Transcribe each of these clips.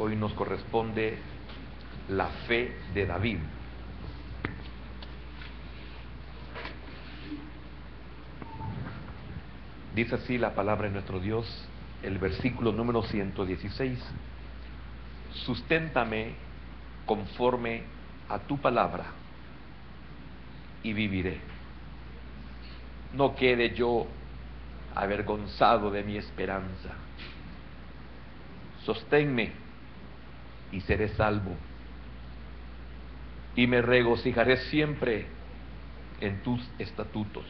Hoy nos corresponde la fe de David. Dice así la palabra de nuestro Dios, el versículo número 116. Susténtame conforme a tu palabra y viviré. No quede yo avergonzado de mi esperanza. Sosténme y seré salvo, y me regocijaré siempre en tus estatutos.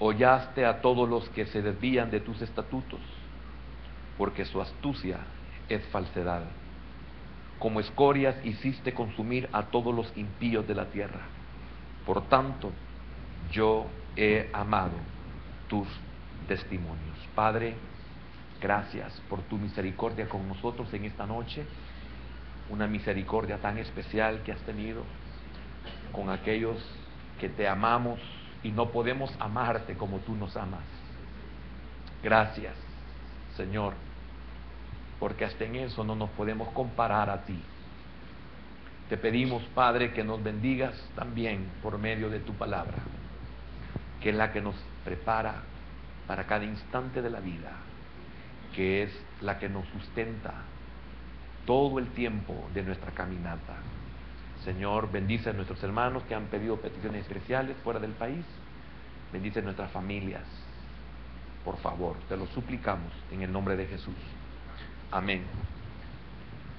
Hollaste a todos los que se desvían de tus estatutos, porque su astucia es falsedad. Como escorias hiciste consumir a todos los impíos de la tierra. Por tanto, yo he amado tus testimonios. Padre, gracias por tu misericordia con nosotros en esta noche, una misericordia tan especial que has tenido con aquellos que te amamos y no podemos amarte como tú nos amas. Gracias, Señor, porque hasta en eso no nos podemos comparar a ti. Te pedimos, Padre, que nos bendigas también por medio de tu palabra, que es la que nos prepara para cada instante de la vida, que es la que nos sustenta todo el tiempo de nuestra caminata. Señor, bendice a nuestros hermanos que han pedido peticiones especiales fuera del país. Bendice a nuestras familias. Por favor, te lo suplicamos en el nombre de Jesús. Amén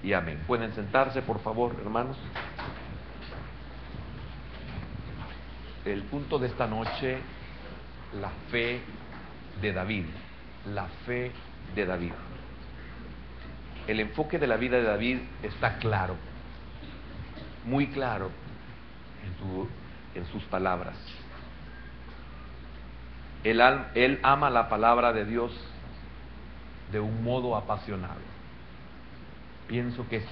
y amén. Pueden sentarse, por favor, hermanos. El punto de esta noche, la fe de David. La fe de David. El enfoque de la vida de David está claro, muy claro en sus palabras. Él ama la palabra de Dios de un modo apasionado. Pienso que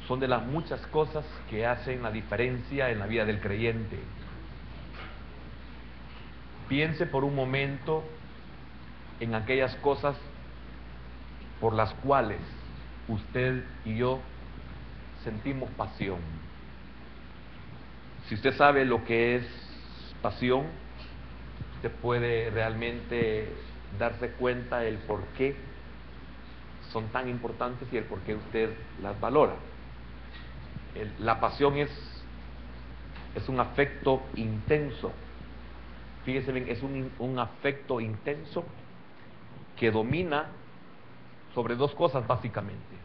son de las muchas cosas que hacen la diferencia en la vida del creyente. Piense por un momento en aquellas cosas por las cuales usted y yo sentimos pasión. Si usted sabe lo que es pasión, usted puede realmente darse cuenta el por qué son tan importantes y el por qué usted las valora. La pasión es un afecto intenso. Fíjese bien, es un afecto intenso que domina sobre dos cosas básicamente: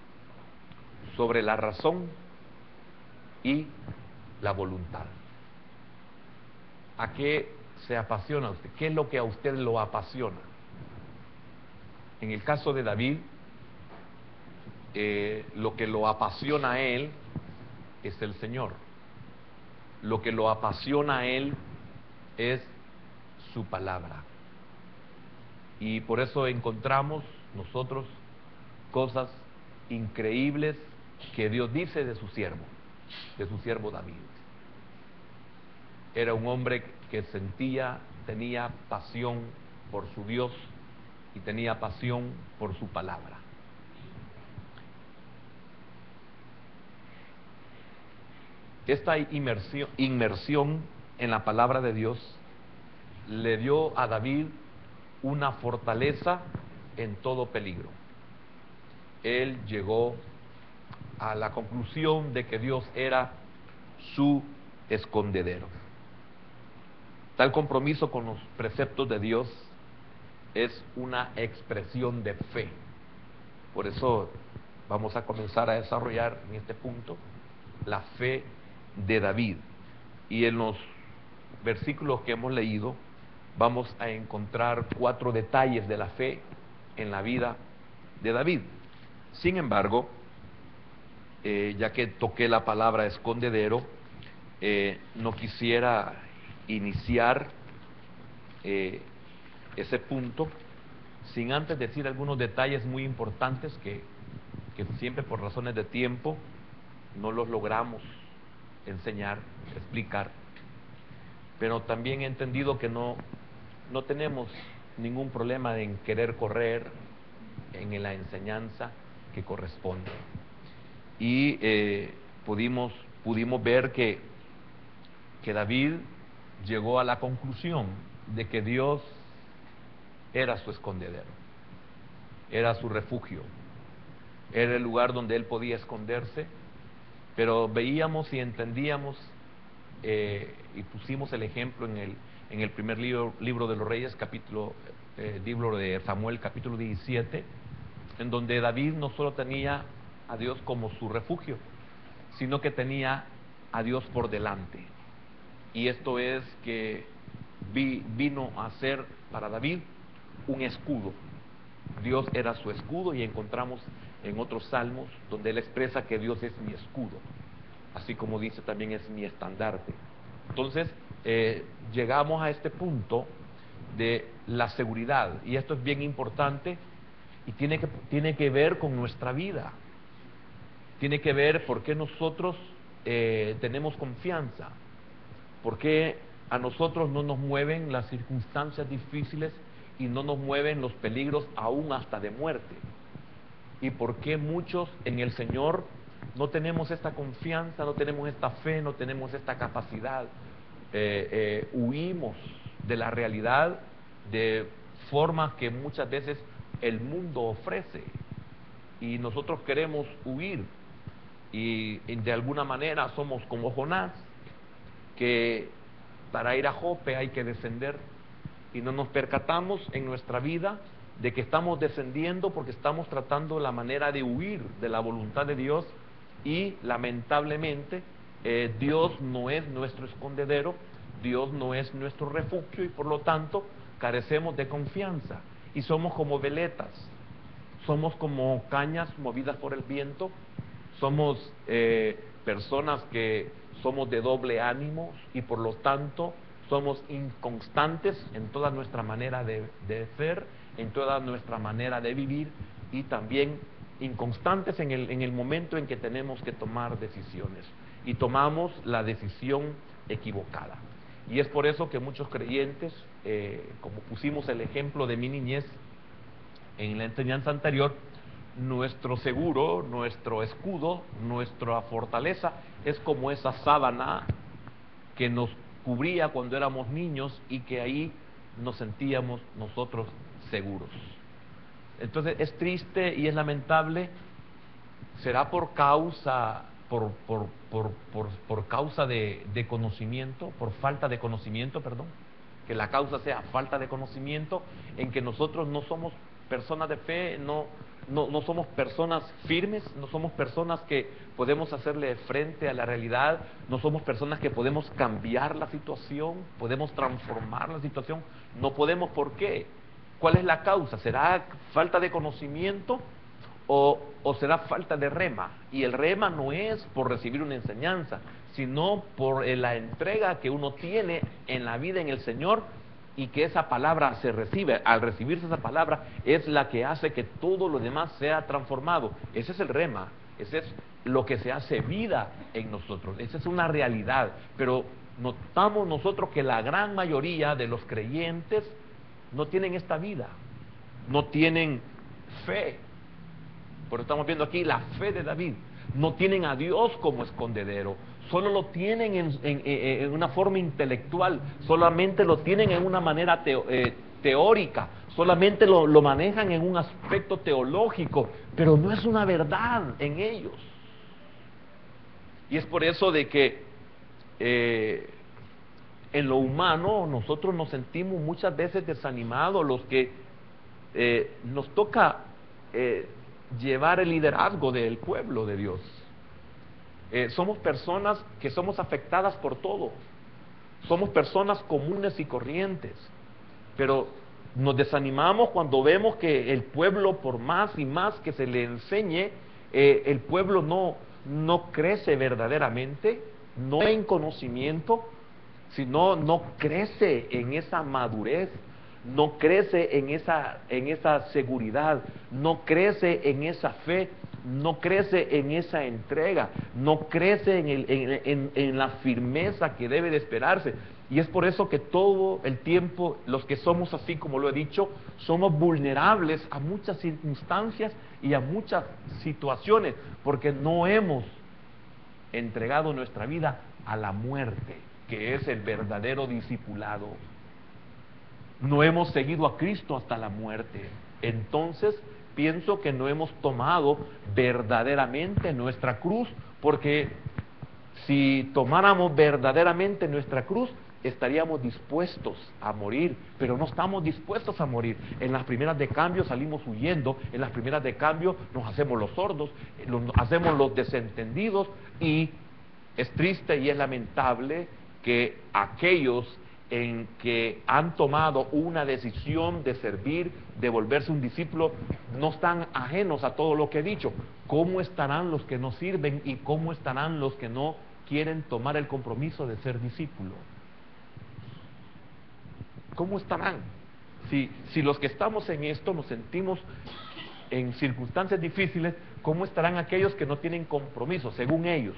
sobre la razón y la voluntad. ¿A qué se apasiona usted? ¿Qué es lo que a usted lo apasiona? En el caso de David, lo que lo apasiona a él es el Señor. Lo que lo apasiona a él es su palabra. Y por eso encontramos nosotros cosas increíbles que Dios dice de su siervo David. Era un hombre que tenía pasión por su Dios y tenía pasión por su palabra. Esta inmersión en la palabra de Dios le dio a David una fortaleza en todo peligro. Él llegó a la conclusión de que Dios era su escondedero. Tal compromiso con los preceptos de Dios es una expresión de fe. Por eso vamos a comenzar a desarrollar en este punto la fe de David. Y en los versículos que hemos leído vamos a encontrar 4 detalles de la fe en la vida de David. Sin embargo, ya que toqué la palabra escondedero, no quisiera iniciar ese punto sin antes decir algunos detalles muy importantes que siempre por razones de tiempo no los logramos enseñar, explicar. Pero también he entendido que no tenemos ningún problema en querer correr en la enseñanza que corresponde. Y pudimos ver que David llegó a la conclusión de que Dios era su escondedero, era su refugio, era el lugar donde él podía esconderse. Pero veíamos y entendíamos y pusimos el ejemplo en el primer libro de los Reyes, libro de Samuel, capítulo 17, en donde David no solo tenía a Dios como su refugio, sino que tenía a Dios por delante. Y esto es que vino a ser para David un escudo. Dios era su escudo, y encontramos en otros salmos donde él expresa que Dios es mi escudo, así como dice también es mi estandarte. Entonces llegamos a este punto de la seguridad, y esto es bien importante y tiene que ver con nuestra vida, tiene que ver por qué nosotros tenemos confianza, por qué a nosotros no nos mueven las circunstancias difíciles y no nos mueven los peligros aún hasta de muerte, y por qué muchos en el Señor no tenemos esta confianza, no tenemos esta fe, no tenemos esta capacidad. Huimos de la realidad de formas que muchas veces el mundo ofrece, y nosotros queremos huir, y de alguna manera somos como Jonás, que para ir a Jope hay que descender, y no nos percatamos en nuestra vida de que estamos descendiendo porque estamos tratando la manera de huir de la voluntad de Dios, y lamentablemente Dios no es nuestro escondedero, Dios no es nuestro refugio, y por lo tanto carecemos de confianza, y somos como veletas, somos como cañas movidas por el viento, somos personas que somos de doble ánimo, y por lo tanto somos inconstantes en toda nuestra manera de ser, en toda nuestra manera de vivir, y también inconstantes en el momento en que tenemos que tomar decisiones, y tomamos la decisión equivocada. Y es por eso que muchos creyentes, como pusimos el ejemplo de mi niñez en la enseñanza anterior, nuestro seguro, nuestro escudo, nuestra fortaleza es como esa sábana que nos cubría cuando éramos niños, y que ahí nos sentíamos nosotros seguros. Entonces es triste y es lamentable. ¿Será por causa de conocimiento, por falta de conocimiento, perdón? Que la causa sea falta de conocimiento, en que nosotros no somos personas de fe, no somos personas firmes, no somos personas que podemos hacerle frente a la realidad, no somos personas que podemos cambiar la situación, podemos transformar la situación. No podemos. ¿Por qué? ¿Cuál es la causa? ¿Será falta de conocimiento o será falta de rema? Y el rema no es por recibir una enseñanza, sino por la entrega que uno tiene en la vida en el Señor, y que esa palabra se recibe. Al recibirse esa palabra es la que hace que todo lo demás sea transformado. Ese es el rema, ese es lo que se hace vida en nosotros, esa es una realidad. Pero notamos nosotros que la gran mayoría de los creyentes no tienen esta vida, no tienen fe. Porque estamos viendo aquí la fe de David. No tienen a Dios como escondedero, solo lo tienen en una forma intelectual, solamente lo tienen en una manera teórica, solamente lo manejan en un aspecto teológico, pero no es una verdad en ellos. Y es por eso de que en lo humano nosotros nos sentimos muchas veces desanimados, los que nos toca llevar el liderazgo del pueblo de Dios. Somos personas que somos afectadas por todo, somos personas comunes y corrientes, pero nos desanimamos cuando vemos que el pueblo, por más y más que se le enseñe, el pueblo no crece verdaderamente, no en conocimiento, sino no crece en esa madurez, no crece en esa seguridad, no crece en esa fe, no crece en esa entrega, no crece en la firmeza que debe de esperarse. Y es por eso que todo el tiempo, los que somos así, como lo he dicho, somos vulnerables a muchas circunstancias y a muchas situaciones, porque no hemos entregado nuestra vida a la muerte, que es el verdadero discipulado. No hemos seguido a Cristo hasta la muerte. Entonces, pienso que no hemos tomado verdaderamente nuestra cruz, porque si tomáramos verdaderamente nuestra cruz, estaríamos dispuestos a morir, pero no estamos dispuestos a morir. En las primeras de cambio salimos huyendo, en las primeras de cambio nos hacemos los sordos, nos hacemos los desentendidos, y es triste y es lamentable que aquellos en que han tomado una decisión de servir, de volverse un discípulo, no están ajenos a todo lo que he dicho. ¿Cómo estarán los que no sirven y cómo estarán los que no quieren tomar el compromiso de ser discípulos? ¿Cómo estarán? Si los que estamos en esto nos sentimos en circunstancias difíciles, ¿cómo estarán aquellos que no tienen compromiso, según ellos?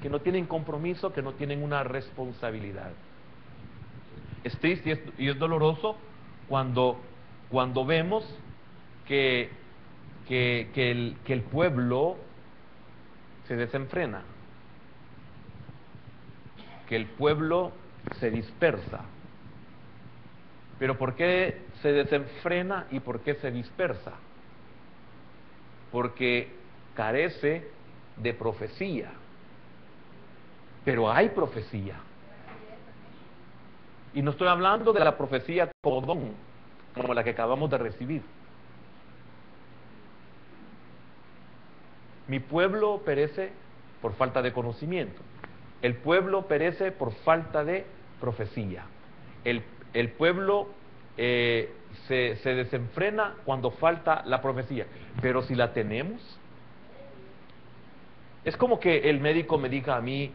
Que no tienen compromiso, que no tienen una responsabilidad. Es triste y es doloroso cuando vemos que el pueblo se desenfrena, que el pueblo se dispersa. Pero ¿por qué se desenfrena y por qué se dispersa? Porque carece de profecía. Pero hay profecía. Y no estoy hablando de la profecía como don, como la que acabamos de recibir. Mi pueblo perece por falta de conocimiento. El pueblo perece por falta de profecía. El pueblo se desenfrena cuando falta la profecía. Pero si la tenemos, es como que el médico me diga a mí: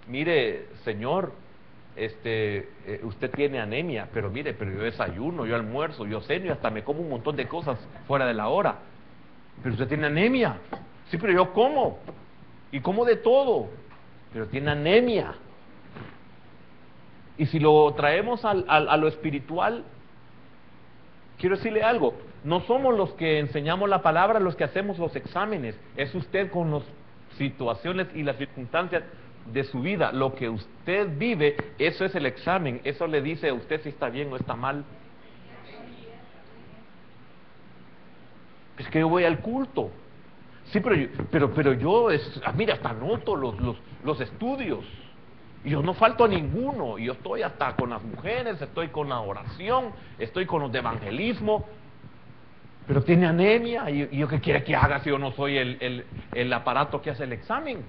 mire, señor, usted tiene anemia, pero mire, pero yo desayuno, yo almuerzo, yo ceno y hasta me como un montón de cosas fuera de la hora. Pero usted tiene anemia. Sí, pero yo como, y como de todo, pero tiene anemia. Y si lo traemos a lo espiritual, quiero decirle algo: no somos los que enseñamos la palabra los que hacemos los exámenes, es usted con las situaciones y las circunstancias de su vida. Lo que usted vive, eso es el examen, eso le dice a usted si está bien o está mal. Es que yo voy al culto. Sí, pero yo, mira, hasta anoto los estudios. Y yo no falto a ninguno. Y yo estoy hasta con las mujeres, estoy con la oración, estoy con los de evangelismo. Pero tiene anemia. ¿Y yo qué quiere que haga si yo no soy el aparato que hace el examen?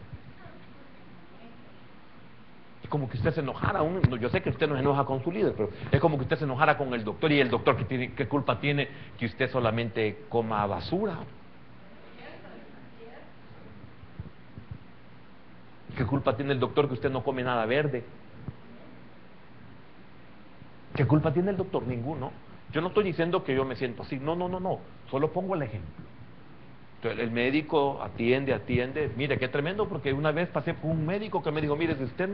Es como que usted se enojara. Yo sé que usted no se enoja con su líder, pero es como que usted se enojara con el doctor. Y el doctor, ¿qué culpa tiene que usted solamente coma basura? ¿Qué culpa tiene el doctor que usted no come nada verde? ¿Qué culpa tiene el doctor? Ninguno. Yo no estoy diciendo que yo me siento así. No. Solo pongo el ejemplo. Entonces, el médico atiende. Mire, qué tremendo, porque una vez pasé por un médico que me dijo: mire, si usted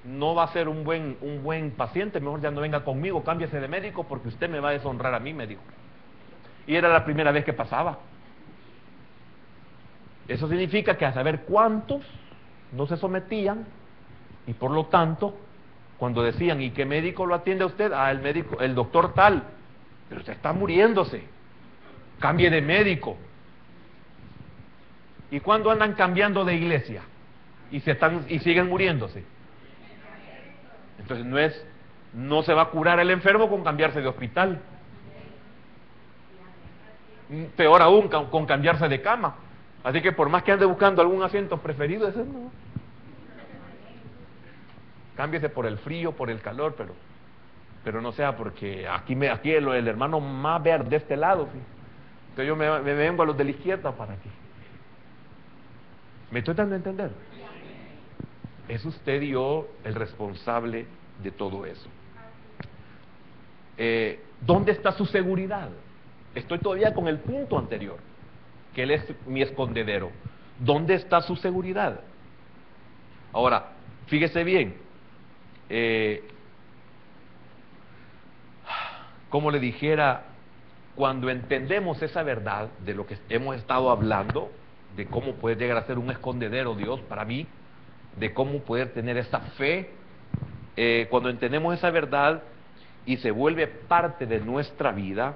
no va a ser un buen paciente, mejor ya no venga conmigo, cámbiese de médico, porque usted me va a deshonrar a mí, me dijo. Y era la primera vez que pasaba. Eso significa que a saber cuántos no se sometían, y por lo tanto, cuando decían: ¿y qué médico lo atiende a usted? El doctor tal. Pero usted está muriéndose, cambie de médico. ¿Y cuándo andan cambiando de iglesia? Y siguen muriéndose. Entonces no se va a curar el enfermo con cambiarse de hospital. Peor aún, con cambiarse de cama. Así que por más que ande buscando algún asiento preferido, ese no. Cámbiese por el frío, por el calor, pero no sea porque aquí el hermano más verde de este lado, ¿sí? Entonces yo me vengo a los de la izquierda para aquí. ¿Me estoy dando a entender? Es usted y yo el responsable de todo eso. ¿Dónde está su seguridad? Estoy todavía con el punto anterior, que Él es mi escondedero. ¿Dónde está su seguridad? Ahora, fíjese bien, como le dijera, cuando entendemos esa verdad de lo que hemos estado hablando, de cómo poder llegar a ser un escondedero Dios para mí, de cómo poder tener esa fe, cuando entendemos esa verdad y se vuelve parte de nuestra vida,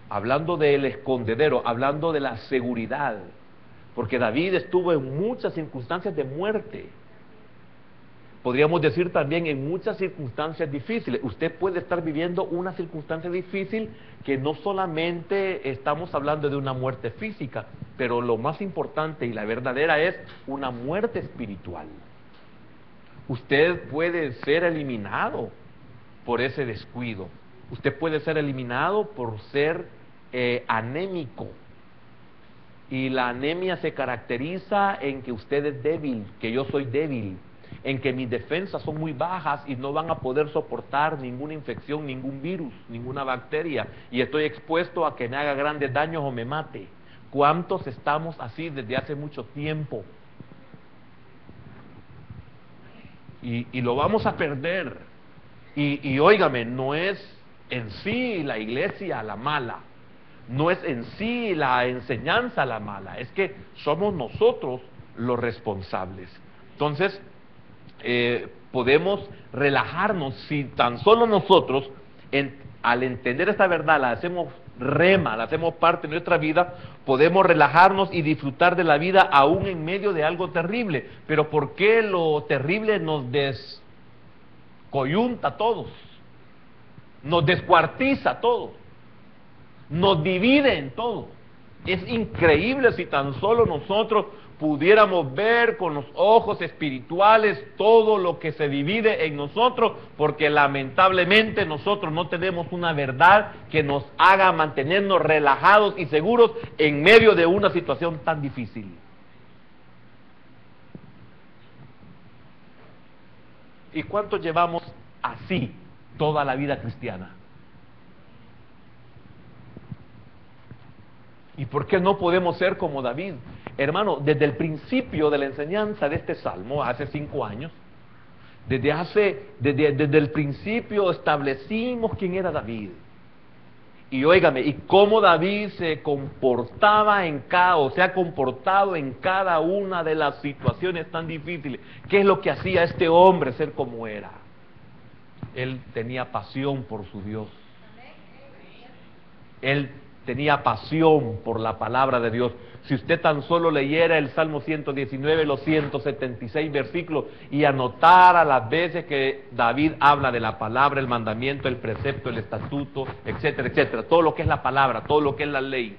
hablando del escondedero, hablando de la seguridad, porque David estuvo en muchas circunstancias de muerte. Podríamos decir también en muchas circunstancias difíciles. Usted puede estar viviendo una circunstancia difícil que no solamente estamos hablando de una muerte física, pero lo más importante y la verdadera es una muerte espiritual. Usted puede ser eliminado por ese descuido. Usted puede ser eliminado por ser anémico. Y la anemia se caracteriza en que usted es débil, que yo soy débil, en que mis defensas son muy bajas y no van a poder soportar ninguna infección, ningún virus, ninguna bacteria, y estoy expuesto a que me haga grandes daños o me mate. ¿Cuántos estamos así desde hace mucho tiempo? Y lo vamos a perder. Y óigame, no es en sí la iglesia la mala, no es en sí la enseñanza la mala, es que somos nosotros los responsables. Entonces, podemos relajarnos si tan solo nosotros, al entender esta verdad, la hacemos rema, la hacemos parte de nuestra vida, podemos relajarnos y disfrutar de la vida aún en medio de algo terrible. Pero ¿por qué lo terrible nos descoyunta a todos? Nos descuartiza a todos, nos divide en todo. Es increíble si tan solo nosotros pudiéramos ver con los ojos espirituales todo lo que se divide en nosotros, porque lamentablemente nosotros no tenemos una verdad que nos haga mantenernos relajados y seguros en medio de una situación tan difícil. ¿Y cuánto llevamos así toda la vida cristiana? ¿Y por qué no podemos ser como David? Hermano, desde el principio de la enseñanza de este salmo, hace 5 años, desde el principio establecimos quién era David. Y óigame, y cómo David se comportaba se ha comportado en cada una de las situaciones tan difíciles. ¿Qué es lo que hacía este hombre ser como era? Él tenía pasión por su Dios. Él tenía pasión por la palabra de Dios. Si usted tan solo leyera el Salmo 119, los 176 versículos, y anotara las veces que David habla de la palabra, el mandamiento, el precepto, el estatuto, etcétera, etcétera, todo lo que es la palabra, todo lo que es la ley.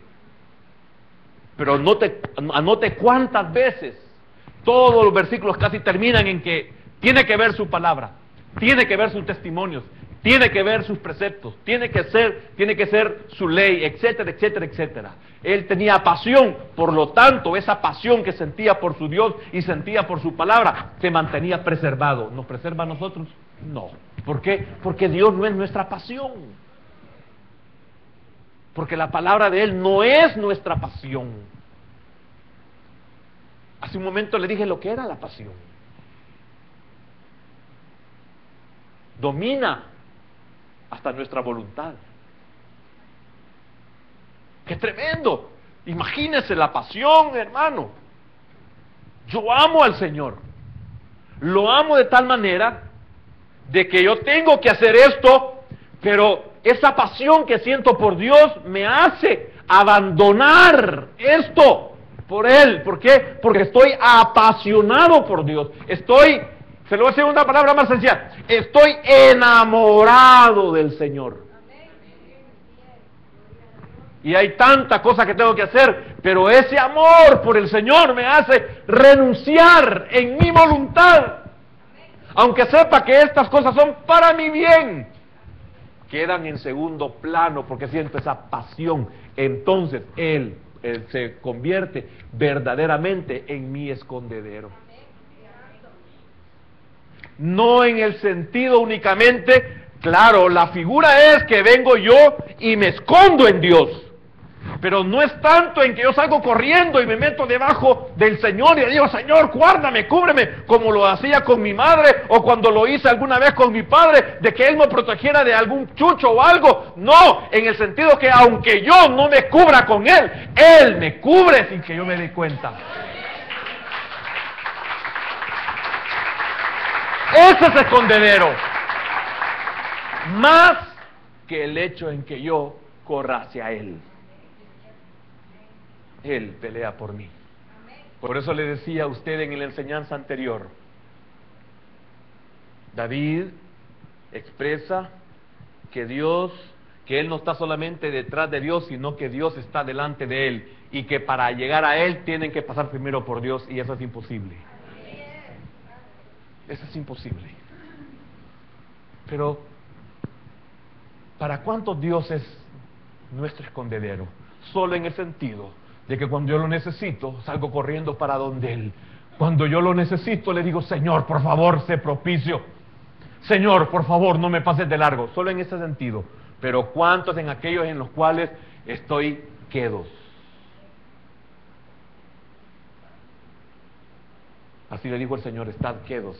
Pero anote cuántas veces todos los versículos casi terminan en que tiene que ver su palabra, tiene que ver sus testimonios, tiene que ver sus preceptos, tiene que ser su ley, etcétera, etcétera, etcétera. Él tenía pasión, por lo tanto, esa pasión que sentía por su Dios y sentía por su palabra, se mantenía preservado. ¿Nos preserva a nosotros? No. ¿Por qué? Porque Dios no es nuestra pasión. Porque la palabra de Él no es nuestra pasión. Hace un momento le dije lo que era la pasión. Domina hasta nuestra voluntad. ¡Qué tremendo! Imagínese la pasión, hermano. Yo amo al Señor. Lo amo de tal manera de que yo tengo que hacer esto, pero esa pasión que siento por Dios me hace abandonar esto por Él. ¿Por qué? Porque estoy apasionado por Dios. Se lo voy a decir una palabra más sencilla. Estoy enamorado del Señor. Y hay tanta cosa que tengo que hacer, pero ese amor por el Señor me hace renunciar en mi voluntad. Aunque sepa que estas cosas son para mi bien, quedan en segundo plano porque siento esa pasión. Entonces Él se convierte verdaderamente en mi escondedero. No en el sentido únicamente, claro, la figura es que vengo yo y me escondo en Dios. Pero no es tanto en que yo salgo corriendo y me meto debajo del Señor y le digo, Señor, guárdame, cúbreme, como lo hacía con mi madre o cuando lo hice alguna vez con mi padre, de que Él me protegiera de algún chucho o algo. No, en el sentido que aunque yo no me cubra con Él, Él me cubre sin que yo me dé cuenta. Ese es escondedero. Más que el hecho en que yo corra hacia Él. Él pelea por mí. Por eso le decía a usted en la enseñanza anterior, David expresa que Él no está solamente detrás de Dios, sino que Dios está delante de Él, y que para llegar a Él tienen que pasar primero por Dios, y eso es imposible. Eso es imposible. Pero, ¿para cuántos Dios es nuestro escondedero? Solo en el sentido de que cuando yo lo necesito, salgo corriendo para donde Él. Cuando yo lo necesito, le digo, Señor, por favor, sé propicio. Señor, por favor, no me pases de largo. Solo en ese sentido. Pero ¿cuántos en aquellos en los cuales estoy quedos? Así le dijo el Señor, estad quedos.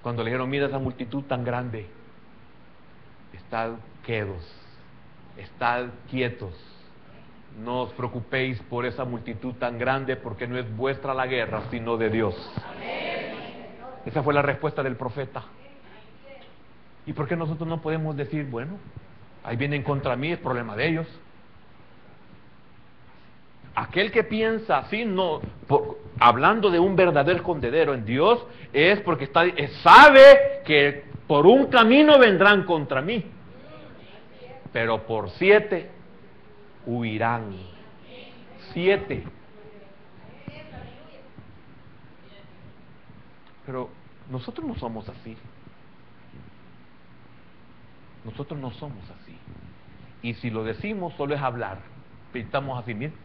Cuando le dijeron, mira esa multitud tan grande, estad quedos, estad quietos. No os preocupéis por esa multitud tan grande, porque no es vuestra la guerra, sino de Dios. Esa fue la respuesta del profeta. ¿Y por qué nosotros no podemos decir, bueno, ahí vienen contra mí, es problema de ellos? Aquel que piensa así, no, hablando de un verdadero escondedero en Dios, es porque sabe que por un camino vendrán contra mí, pero por 7 huirán. 7. Pero nosotros no somos así. Nosotros no somos así. Y si lo decimos, solo es hablar. Pintamos así mismo.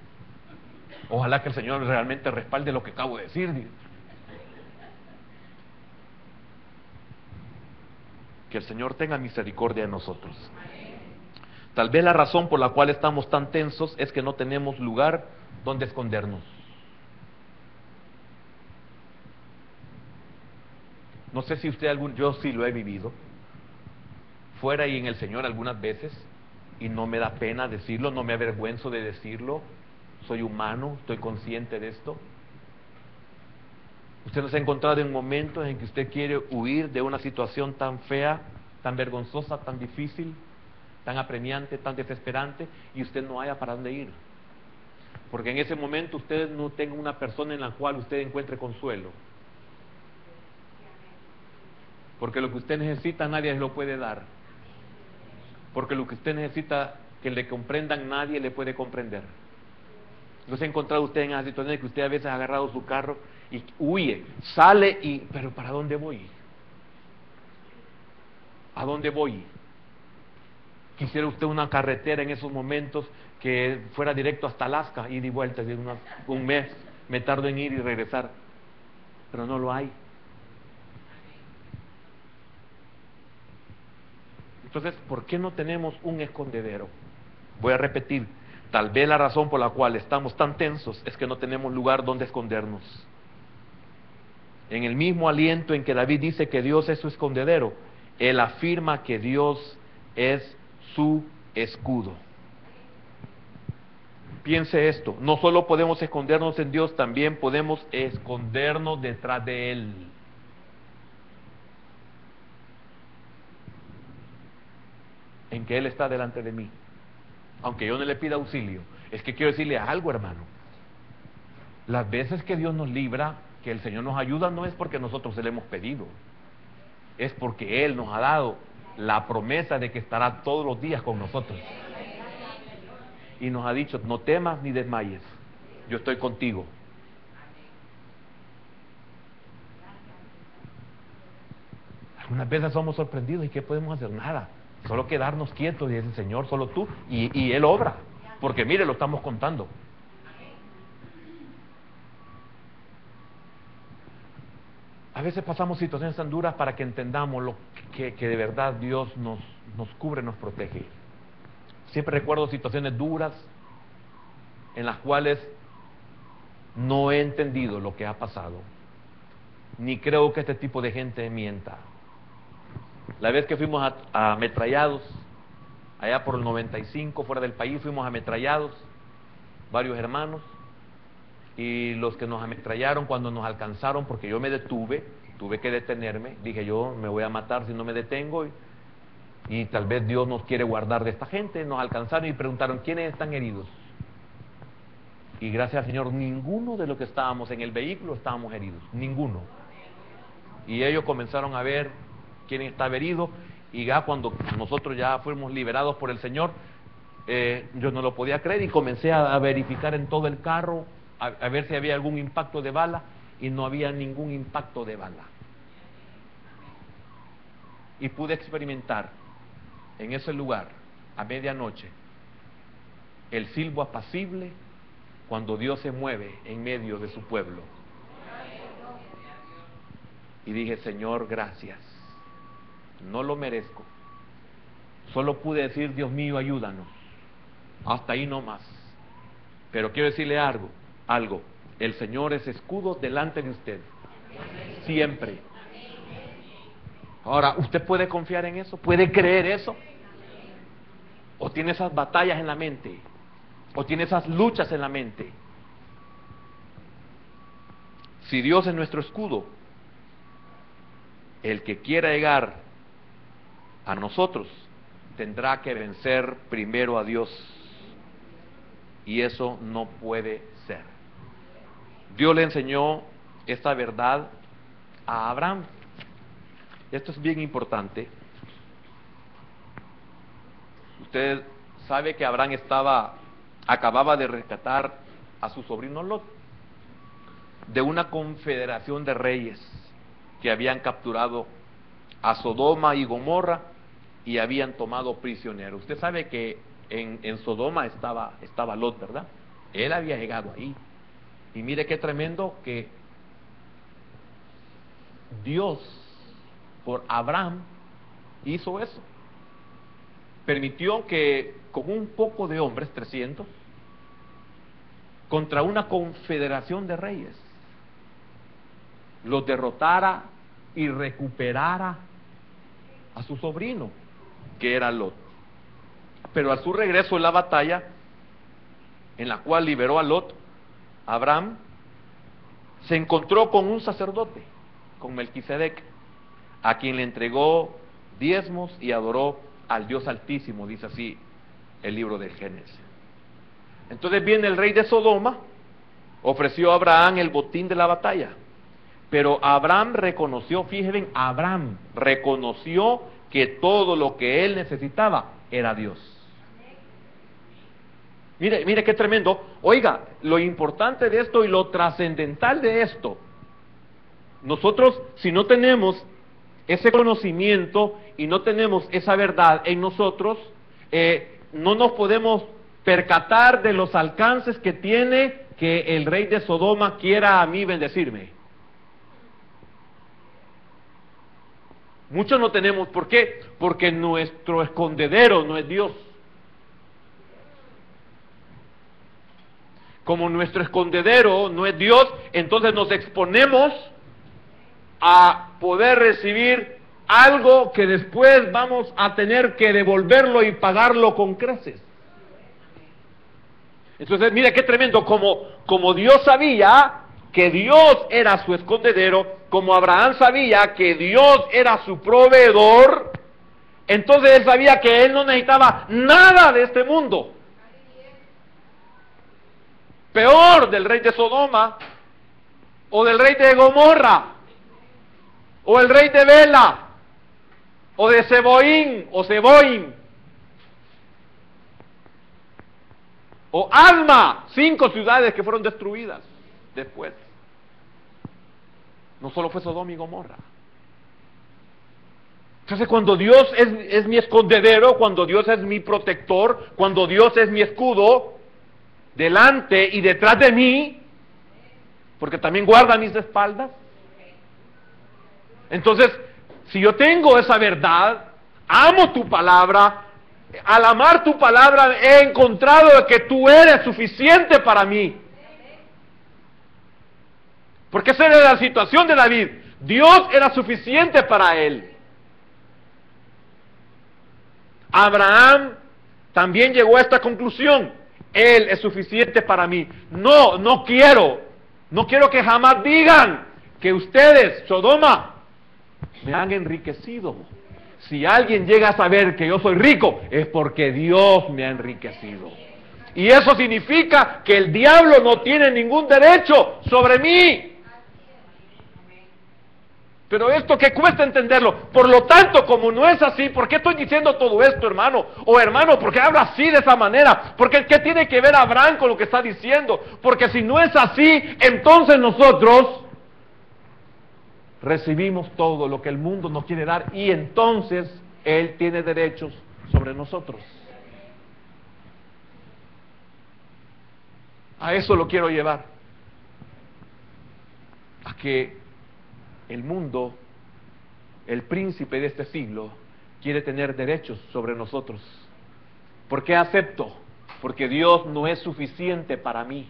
Ojalá que el Señor realmente respalde lo que acabo de decir. Que el Señor tenga misericordia de nosotros. Tal vez la razón por la cual estamos tan tensos es que no tenemos lugar donde escondernos. No sé si usted, yo sí lo he vivido, fuera y en el Señor algunas veces, y no me da pena decirlo, no me avergüenzo de decirlo. Soy humano, estoy consciente de esto. Usted no se ha encontrado en momentos en que usted quiere huir de una situación tan fea, tan vergonzosa, tan difícil, tan apremiante, tan desesperante, y usted no haya para dónde ir. Porque en ese momento usted no tenga una persona en la cual usted encuentre consuelo. Porque lo que usted necesita nadie se lo puede dar. Porque lo que usted necesita que le comprendan, nadie le puede comprender. ¿No se ha encontrado usted en esa situación de que usted a veces ha agarrado su carro y huye, sale pero ¿para dónde voy? ¿A dónde voy? Quisiera usted una carretera en esos momentos que fuera directo hasta Alaska, ida y vuelta, un mes, me tardo en ir y regresar, pero no lo hay. Entonces, ¿por qué no tenemos un escondedero? Voy a repetir, tal vez la razón por la cual estamos tan tensos es que no tenemos lugar donde escondernos. En el mismo aliento en que David dice que Dios es su escondedero, él afirma que Dios es su escudo. Piense esto, no solo podemos escondernos en Dios, también podemos escondernos detrás de Él. En que Él está delante de mí, aunque yo no le pida auxilio. Es que quiero decirle algo, hermano. Las veces que Dios nos libra, que el Señor nos ayuda, no es porque nosotros se le hemos pedido, es porque Él nos ha dado la promesa de que estará todos los días con nosotros. Y nos ha dicho, no temas ni desmayes, yo estoy contigo. Algunas veces somos sorprendidos y ¿qué podemos hacer? Nada. Solo quedarnos quietos, dice el Señor, solo tú, y Él obra, porque mire, lo estamos contando. A veces pasamos situaciones tan duras para que entendamos que de verdad Dios nos cubre, nos protege. Siempre recuerdo situaciones duras en las cuales no he entendido lo que ha pasado, ni creo que este tipo de gente mienta. La vez que fuimos ametrallados, allá por el 95, fuera del país, fuimos ametrallados, varios hermanos, y los que nos ametrallaron cuando nos alcanzaron, porque yo me detuve, tuve que detenerme, dije yo me voy a matar si no me detengo, y tal vez Dios nos quiere guardar de esta gente. Nos alcanzaron y preguntaron, ¿quiénes están heridos? Y gracias al Señor, ninguno de los que estábamos en el vehículo estábamos heridos, ninguno. Y ellos comenzaron a ver quién estaba herido, y ya cuando nosotros ya fuimos liberados por el Señor, yo no lo podía creer y comencé a verificar en todo el carro, a ver si había algún impacto de bala, y no había ningún impacto de bala. Y pude experimentar en ese lugar, a medianoche, el silbo apacible cuando Dios se mueve en medio de su pueblo. Y dije, Señor, gracias. No lo merezco. Solo pude decir, Dios mío, ayúdanos. Hasta ahí no más. Pero quiero decirle algo. El Señor es escudo delante de usted. Siempre. Ahora, ¿usted puede confiar en eso? ¿Puede creer eso? ¿O tiene esas batallas en la mente? ¿O tiene esas luchas en la mente? Si Dios es nuestro escudo, el que quiera llegar a nosotros tendrá que vencer primero a Dios, y eso no puede ser. Dios le enseñó esta verdad a Abraham. Esto es bien importante. Usted sabe que Abraham acababa de rescatar a su sobrino Lot de una confederación de reyes que habían capturado a Sodoma y Gomorra y habían tomado prisionero. Usted sabe que en Sodoma estaba Lot, ¿verdad? Él había llegado ahí. Y mire qué tremendo que Dios, por Abraham, hizo eso. Permitió que con un poco de hombres, 300, contra una confederación de reyes, los derrotara y recuperara a su sobrino, que era Lot. Pero a su regreso en la batalla, en la cual liberó a Lot, Abraham se encontró con un sacerdote, con Melquisedec, a quien le entregó diezmos y adoró al Dios Altísimo, dice así el libro del Génesis. Entonces viene el rey de Sodoma, ofreció a Abraham el botín de la batalla, pero Abraham reconoció, fíjense bien, Abraham reconoció que todo lo que él necesitaba era Dios. Mire qué tremendo. Oiga, lo importante de esto y lo trascendental de esto, nosotros si no tenemos ese conocimiento y no tenemos esa verdad en nosotros, no nos podemos percatar de los alcances que tiene que el rey de Sodoma quiera a mí bendecirme. Muchos no tenemos. ¿Por qué? Porque nuestro escondedero no es Dios. Como nuestro escondedero no es Dios, entonces nos exponemos a poder recibir algo que después vamos a tener que devolverlo y pagarlo con creces. Entonces, mira qué tremendo, como Dios sabía que Dios era su escondedero, como Abraham sabía que Dios era su proveedor, entonces él sabía que él no necesitaba nada de este mundo. Peor del rey de Sodoma, o del rey de Gomorra, o el rey de Bela, o de Seboín, o Seboín, o Alma, 5 ciudades que fueron destruidas después. No solo fue Sodoma y Gomorra. Entonces cuando Dios es mi escondedero, cuando Dios es mi protector, cuando Dios es mi escudo, delante y detrás de mí, porque también guarda mis espaldas, entonces, si yo tengo esa verdad, amo tu palabra, al amar tu palabra he encontrado que tú eres suficiente para mí. Porque esa era la situación de David. Dios era suficiente para él. Abraham también llegó a esta conclusión. Él es suficiente para mí. No quiero que jamás digan que ustedes, Sodoma, me han enriquecido. Si alguien llega a saber que yo soy rico, es porque Dios me ha enriquecido. Y eso significa que el diablo no tiene ningún derecho sobre mí. Pero esto que cuesta entenderlo. Por lo tanto, como no es así, ¿por qué estoy diciendo todo esto, hermano? O hermano, ¿por qué habla así de esa manera? Porque ¿qué tiene que ver Abraham con lo que está diciendo? Porque si no es así, entonces nosotros recibimos todo lo que el mundo nos quiere dar y entonces Él tiene derechos sobre nosotros. A eso lo quiero llevar. A que el mundo, el príncipe de este siglo, quiere tener derechos sobre nosotros. ¿Por qué acepto? Porque Dios no es suficiente para mí.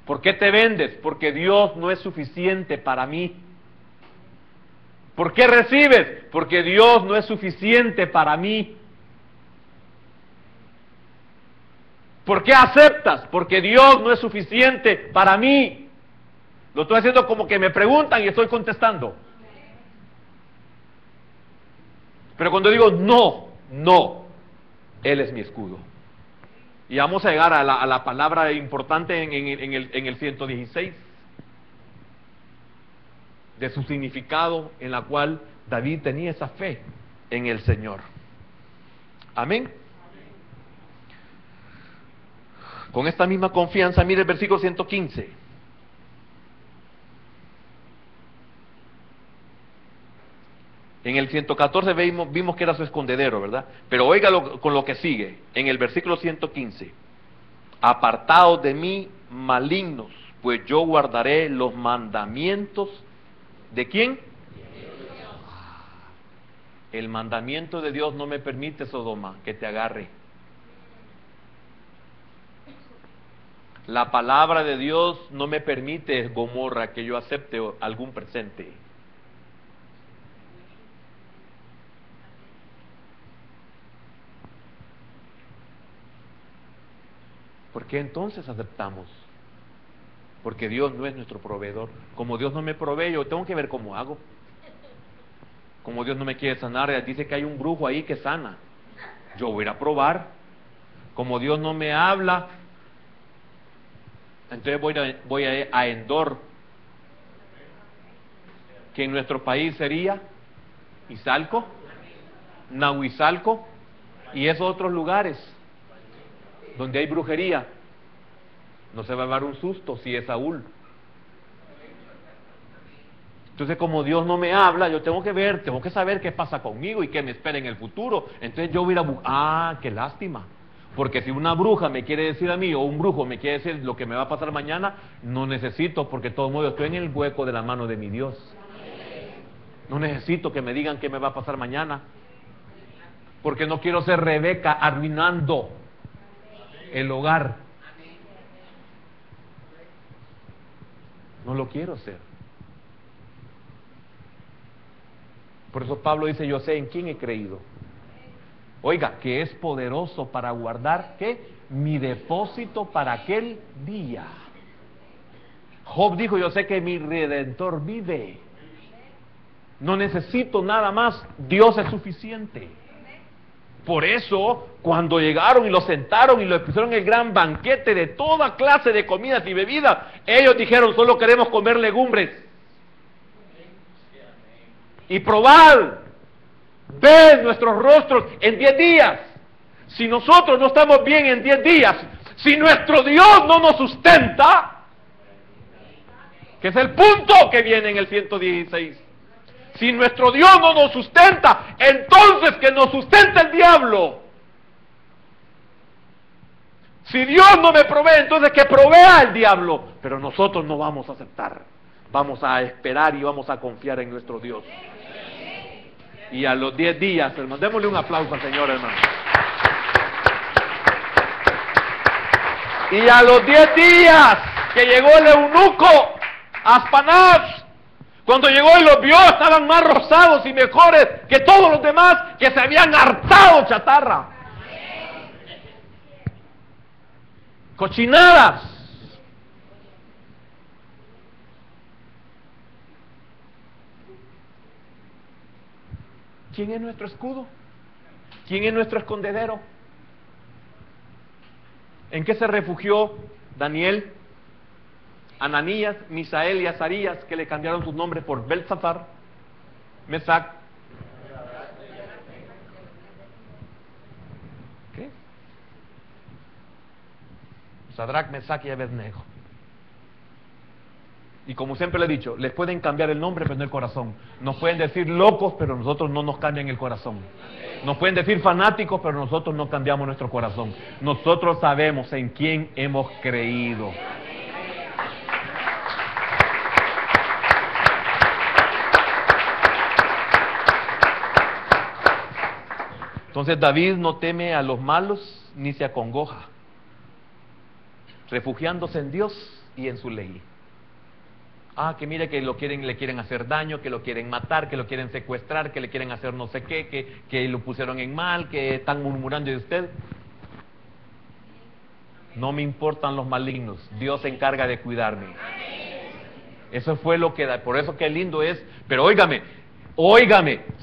¿Por qué te vendes? Porque Dios no es suficiente para mí. ¿Por qué recibes? Porque Dios no es suficiente para mí. ¿Por qué aceptas? Porque Dios no es suficiente para mí. Lo estoy haciendo como que me preguntan y estoy contestando. Pero cuando digo no, Él es mi escudo. Y vamos a llegar a la palabra importante en el 116, de su significado, en la cual David tenía esa fe en el Señor. Amén. Con esta misma confianza, mire el versículo 115. En el 114 vimos que era su escondedero, ¿verdad? Pero óigalo con lo que sigue, en el versículo 115. Apartaos de mí, malignos, pues yo guardaré los mandamientos ¿de quién? El mandamiento de Dios no me permite, Sodoma, que te agarre. La palabra de Dios no me permite, Gomorra, que yo acepte algún presente. ¿Por qué entonces aceptamos? Porque Dios no es nuestro proveedor. Como Dios no me provee, yo tengo que ver cómo hago. Como Dios no me quiere sanar, dice que hay un brujo ahí que sana. Yo voy a ir a probar. Como Dios no me habla, entonces voy a Endor, que en nuestro país sería Izalco, Nahuizalco y esos otros lugares donde hay brujería. No se va a dar un susto si es Saúl. Entonces, como Dios no me habla, yo tengo que ver, tengo que saber qué pasa conmigo y qué me espera en el futuro. Entonces yo voy a ir a qué lástima. Porque si una bruja me quiere decir a mí, o un brujo me quiere decir lo que me va a pasar mañana, no necesito, porque de todo modo estoy en el hueco de la mano de mi Dios. No necesito que me digan qué me va a pasar mañana. Porque no quiero ser Rebeca arruinando el hogar. No lo quiero ser. Por eso Pablo dice, yo sé en quién he creído. Oiga, que es poderoso para guardar, ¿qué? Mi depósito para aquel día. Job dijo, yo sé que mi Redentor vive. No necesito nada más, Dios es suficiente. Por eso, cuando llegaron y lo sentaron y lo pusieron el gran banquete de toda clase de comidas y bebidas, ellos dijeron, solo queremos comer legumbres. Y probar, ver nuestros rostros en 10 días. Si nosotros no estamos bien en 10 días, si nuestro Dios no nos sustenta, que es el punto que viene en el 116. Si nuestro Dios no nos sustenta, entonces que nos sustente el diablo. Si Dios no me provee, entonces que provea el diablo. Pero nosotros no vamos a aceptar. Vamos a esperar y vamos a confiar en nuestro Dios. Y a los 10 días, hermano, démosle un aplauso al Señor, hermano. Y a los 10 días que llegó el eunuco, Aspanaz, cuando llegó y los vio, estaban más rosados y mejores que todos los demás que se habían hartado chatarra. Cochinadas. ¿Quién es nuestro escudo? ¿Quién es nuestro escondedero? ¿En qué se refugió Daniel, Ananías, Misael y Azarías, que le cambiaron sus nombres por Belsasar, Mesac? ¿Qué? Sadrach, Mesac y Abednego. Y como siempre le he dicho, les pueden cambiar el nombre, pero no el corazón. Nos pueden decir locos, pero nosotros no nos cambian el corazón. Nos pueden decir fanáticos, pero nosotros no cambiamos nuestro corazón. Nosotros sabemos en quién hemos creído. Entonces David no teme a los malos ni se acongoja, refugiándose en Dios y en su ley. Que mire que le quieren hacer daño, que lo quieren matar, que lo quieren secuestrar, que le quieren hacer no sé qué, que lo pusieron en mal, que están murmurando de usted. No me importan los malignos, Dios se encarga de cuidarme. Eso fue lo que da, por eso qué lindo es. Pero óigame,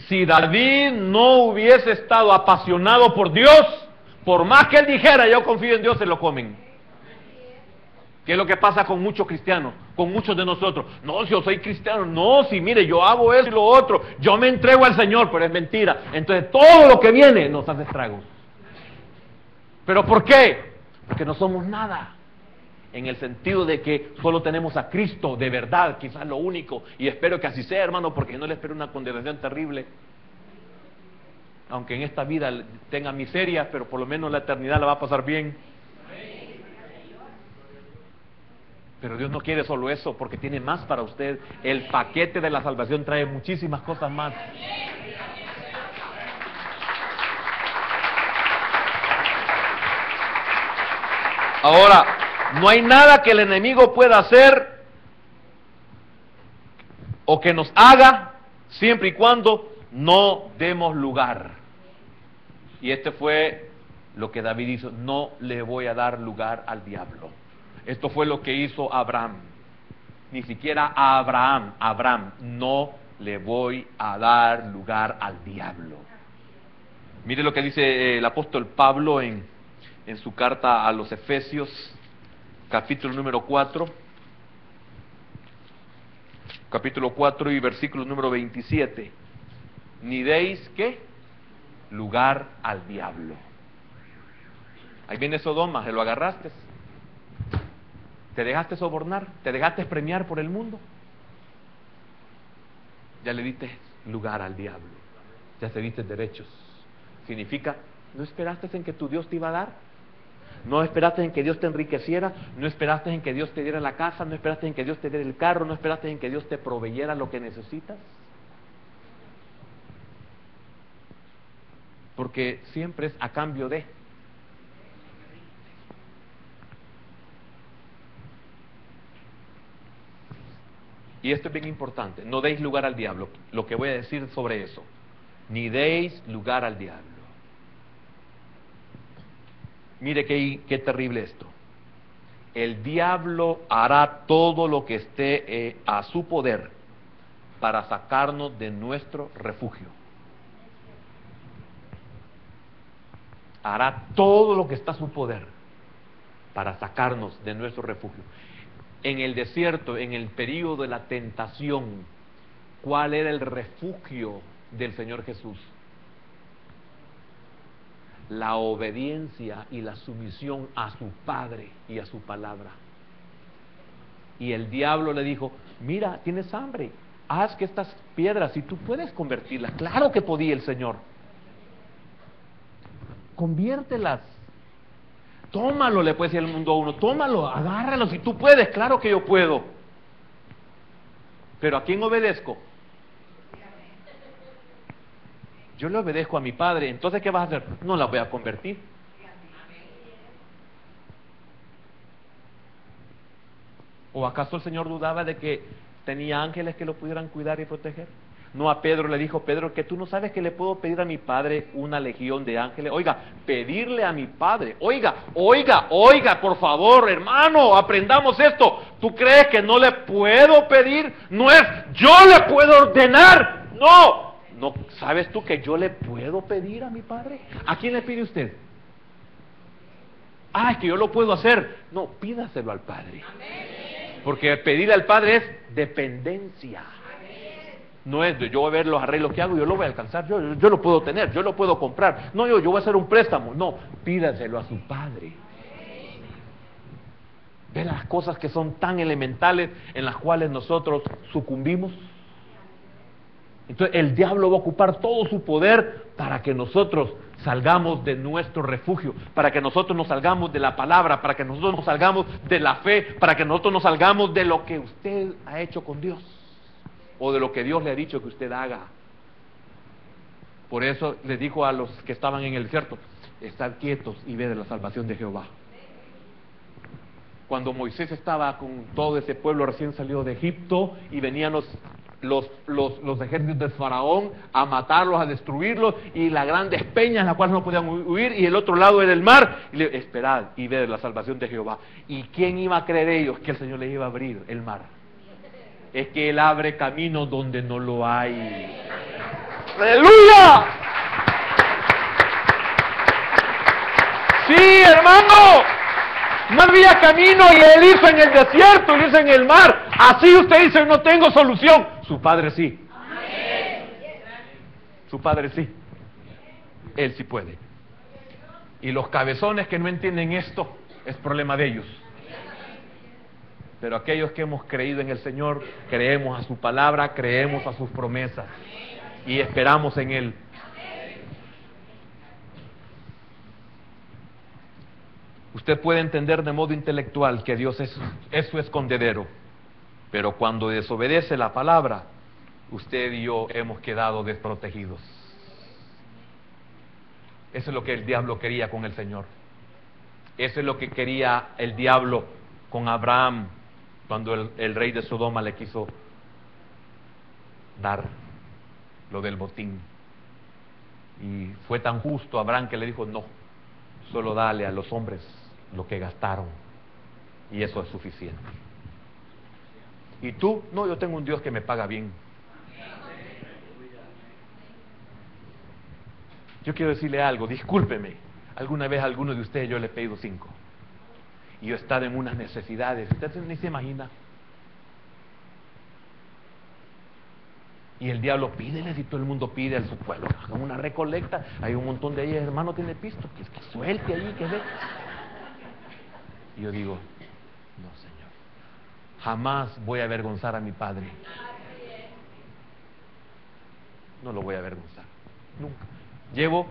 si David no hubiese estado apasionado por Dios, por más que él dijera yo confío en Dios, se lo comen. ¿Qué es lo que pasa con muchos cristianos? Con muchos de nosotros. No, si yo soy cristiano. No, si mire, yo hago eso y lo otro. Yo me entrego al Señor, pero es mentira. Entonces todo lo que viene nos hace estragos. ¿Pero por qué? Porque no somos nada. En el sentido de que solo tenemos a Cristo de verdad, quizás lo único. Y espero que así sea, hermano, porque no le espero una condenación terrible. Aunque en esta vida tenga miserias, pero por lo menos la eternidad la va a pasar bien. Pero Dios no quiere solo eso, porque tiene más para usted. El paquete de la salvación trae muchísimas cosas más. Ahora, no hay nada que el enemigo pueda hacer o que nos haga siempre y cuando no demos lugar. Y este fue lo que David hizo: no le voy a dar lugar al diablo. Esto fue lo que hizo Abraham. Ni siquiera a Abraham, no le voy a dar lugar al diablo. Mire lo que dice el apóstol Pablo en su carta a los Efesios, capítulo número 4. Capítulo 4 y versículo número 27. Ni deis, ¿qué? Lugar al diablo. Ahí viene Sodoma, se lo agarraste. ¿Te dejaste sobornar? ¿Te dejaste premiar por el mundo? Ya le diste lugar al diablo. Ya te diste derechos. Significa, ¿no esperaste en que tu Dios te iba a dar? ¿No esperaste en que Dios te enriqueciera? ¿No esperaste en que Dios te diera la casa? ¿No esperaste en que Dios te diera el carro? ¿No esperaste en que Dios te proveyera lo que necesitas? Porque siempre es a cambio de. Y esto es bien importante: no deis lugar al diablo. Lo que voy a decir sobre eso: ni deis lugar al diablo. Mire qué terrible esto. El diablo hará todo lo que esté a su poder para sacarnos de nuestro refugio. Hará todo lo que está a su poder para sacarnos de nuestro refugio. En el desierto, en el período de la tentación, ¿cuál era el refugio del Señor Jesús? La obediencia y la sumisión a su Padre y a su palabra. Y el diablo le dijo: mira, tienes hambre, haz que estas piedras, si tú puedes convertirlas. Claro que podía el Señor. Conviértelas. Tómalo, le puede decir el mundo a uno, tómalo, agárralo, si tú puedes. Claro que yo puedo. Pero ¿a quién obedezco? yo le obedezco a mi padre, entonces ¿qué vas a hacer? No la voy a convertir. ¿O acaso el Señor dudaba de que tenía ángeles que lo pudieran cuidar y proteger? No, a Pedro le dijo: Pedro, que tú no sabes que le puedo pedir a mi padre una legión de ángeles. Oiga, pedirle a mi padre. Oiga, por favor, hermano, aprendamos esto. ¿Tú crees que no le puedo pedir? No es yo le puedo ordenar. No, ¿sabes tú que yo le puedo pedir a mi padre? ¿A quién le pide usted? Ah, es que yo lo puedo hacer. No, pídaselo al Padre. Porque pedirle al Padre es dependencia. No es de yo voy a ver los arreglos que hago, yo lo voy a alcanzar, yo lo puedo tener, yo lo puedo comprar. No, yo voy a hacer un préstamo. No, pídaselo a su Padre. ¿Ve las cosas que son tan elementales en las cuales nosotros sucumbimos? Entonces el diablo va a ocupar todo su poder para que nosotros salgamos de nuestro refugio, para que nosotros nos salgamos de la palabra, para que nosotros nos salgamos de la fe, para que nosotros nos salgamos de lo que usted ha hecho con Dios, o de lo que Dios le ha dicho que usted haga. Por eso les dijo a los que estaban en el desierto: estad quietos y ved la salvación de Jehová. Cuando Moisés estaba con todo ese pueblo recién salido de Egipto y venían los ejércitos del faraón a matarlos, a destruirlos, y las grandes peñas en las cuales no podían huir, y el otro lado era el mar, y le esperad y ved la salvación de Jehová. ¿Y quién iba a creer ellos que el Señor les iba a abrir el mar? Es que Él abre camino donde no lo hay. ¡Aleluya! Sí, hermano, no había camino y Él hizo en el desierto, Él hizo en el mar. Así usted dice: no tengo solución. Su Padre sí. Su Padre sí. Él sí puede. Y los cabezones que no entienden esto, es problema de ellos. Pero aquellos que hemos creído en el Señor, creemos a su palabra, creemos a sus promesas y esperamos en Él. Usted puede entender de modo intelectual que Dios es su escondedero, pero cuando desobedece la palabra, usted y yo hemos quedado desprotegidos. Eso es lo que el diablo quería con el Señor. Eso es lo que quería el diablo con Abraham, cuando el rey de Sodoma le quiso dar lo del botín. Y fue tan justo Abraham que le dijo: no, solo dale a los hombres lo que gastaron, y eso es suficiente. Y tú: no, yo tengo un Dios que me paga bien. Yo quiero decirle algo, discúlpeme, alguna vez a alguno de ustedes yo le he pedido 5, y yo he estado en unas necesidades, usted ni se imagina. Y el diablo: pídele, si todo el mundo pide a su pueblo, hagan una recolecta, hay un montón de ellos, hermano, tiene pisto, que suelte allí, que ve. Y yo digo: no, Señor, jamás voy a avergonzar a mi Padre. No lo voy a avergonzar, nunca. Llevo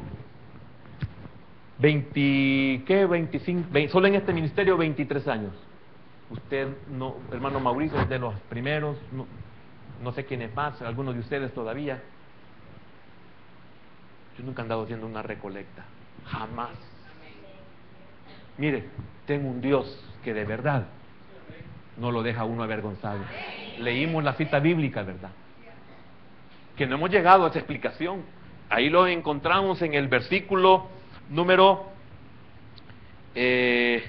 25, solo en este ministerio 23 años. Usted, no, hermano Mauricio, es de los primeros, no sé quiénes más, algunos de ustedes todavía. Yo nunca he andado haciendo una recolecta, jamás. Mire, tengo un Dios que de verdad no lo deja uno avergonzado. Leímos la cita bíblica, ¿verdad? Que no hemos llegado a esa explicación. Ahí lo encontramos en el versículo número en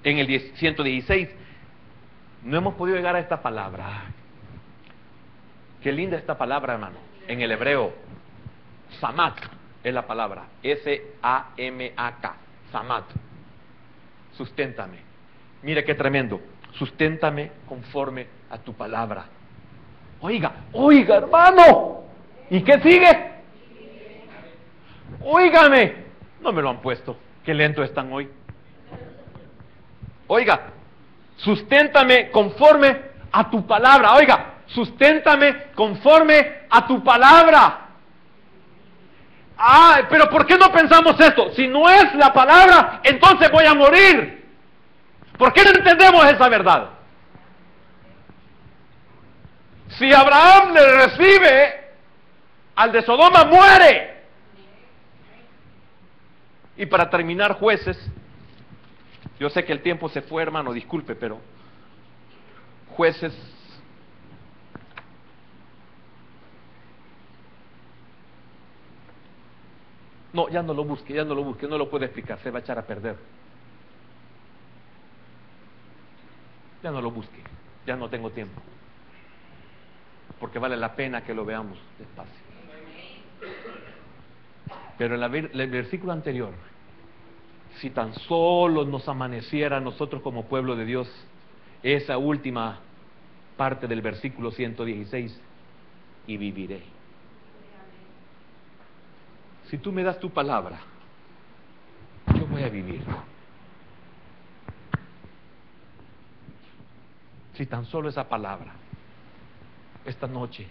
el 116. No hemos podido llegar a esta palabra. Qué linda esta palabra, hermano. En el hebreo, samat es la palabra, S-A-M-A-K, samat. Susténtame. Mire qué tremendo. Susténtame conforme a tu palabra. Oiga, hermano. ¿Y qué sigue? Óigame. No me lo han puesto. Qué lento están hoy. Oiga, susténtame conforme a tu palabra. Oiga, susténtame conforme a tu palabra. Pero ¿por qué no pensamos esto? Si no es la palabra, entonces voy a morir. ¿Por qué no entendemos esa verdad? Si Abraham le recibe al de Sodoma muere. Y para terminar, Jueces, yo sé que el tiempo se fue, hermano, disculpe, pero Jueces, no, ya no lo busque, no lo puede explicar, se va a echar a perder. Ya no lo busque, ya no tengo tiempo, porque vale la pena que lo veamos despacio. Pero en el versículo anterior, si tan solo nos amaneciera a nosotros como pueblo de Dios, esa última parte del versículo 116, y viviré. Si tú me das tu palabra, yo voy a vivir. Si tan solo esa palabra esta noche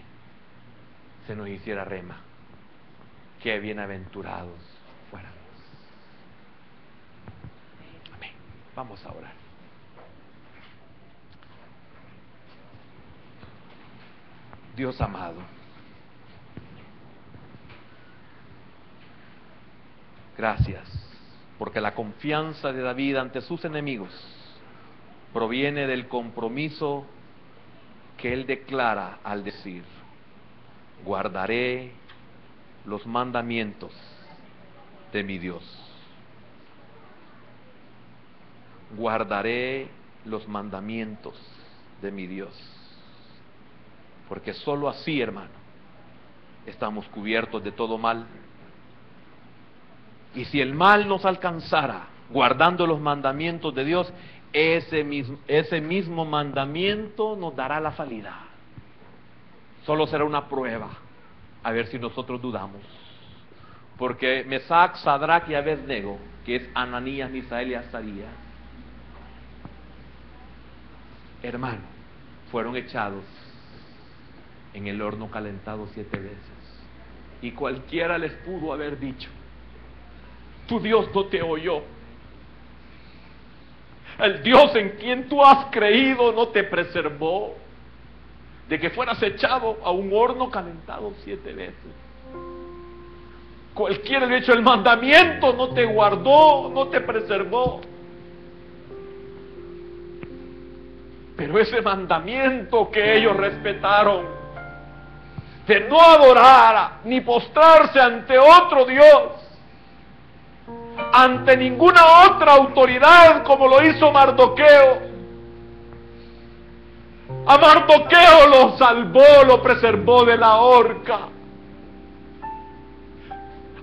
se nos hiciera rema, qué bienaventurados fuéramos. Amén. Vamos a orar. Dios amado, gracias, porque la confianza de David ante sus enemigos proviene del compromiso que él declara al decir: guardaré los mandamientos de mi Dios. Guardaré los mandamientos de mi Dios. Porque sólo así, hermano, estamos cubiertos de todo mal. Y si el mal nos alcanzara guardando los mandamientos de Dios, ese mismo mandamiento nos dará la salida. Solo será una prueba, a ver si nosotros dudamos. Porque Mesac, Sadrach y Abednego, que es Ananías, Misael y Azarías, hermano, fueron echados en el horno calentado 7 veces. Y cualquiera les pudo haber dicho: tu Dios no te oyó. El Dios en quien tú has creído no te preservó de que fueras echado a un horno calentado 7 veces. Cualquiera le ha dicho: el mandamiento no te guardó, no te preservó. Pero ese mandamiento que ellos respetaron, de no adorar ni postrarse ante otro Dios, ante ninguna otra autoridad, como lo hizo Mardoqueo. A Mardoqueo lo salvó, lo preservó de la horca.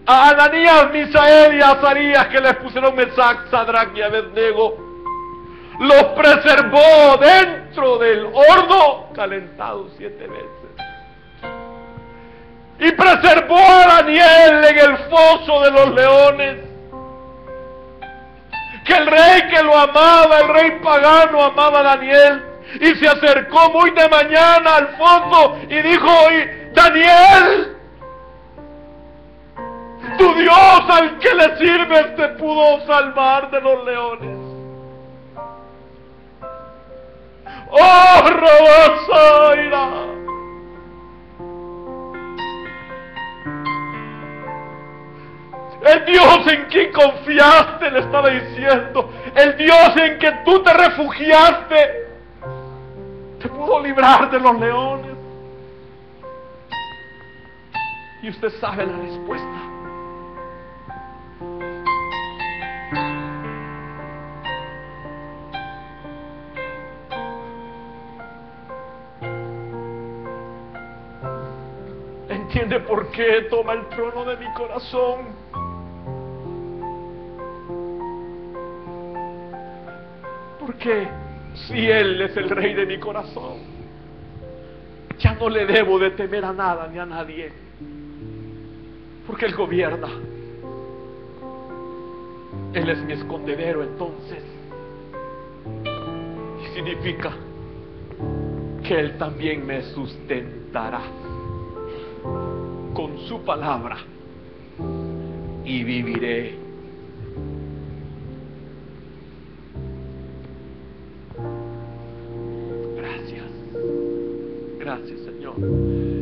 A Ananías, Misael y Azarías, que les pusieron Mesac, Sadrach y Abednego, los preservó dentro del horno calentado 7 veces. Y preservó a Daniel en el foso de los leones. Que el rey que lo amaba, el rey pagano, amaba a Daniel, y se acercó muy de mañana al foso y dijo: Daniel, tu Dios al que le sirves te pudo salvar de los leones. ¡Oh, Rabasaira! El Dios en quien confiaste, le estaba diciendo, el Dios en que tú te refugiaste, te pudo librar de los leones. Y usted sabe la respuesta. ¿Entiende por qué toma el trono de mi corazón? Porque si Él es el rey de mi corazón, ya no le debo de temer a nada ni a nadie, porque Él gobierna. Él es mi escondedero, entonces, y significa que Él también me sustentará con su palabra y viviré. Gracias, Señor.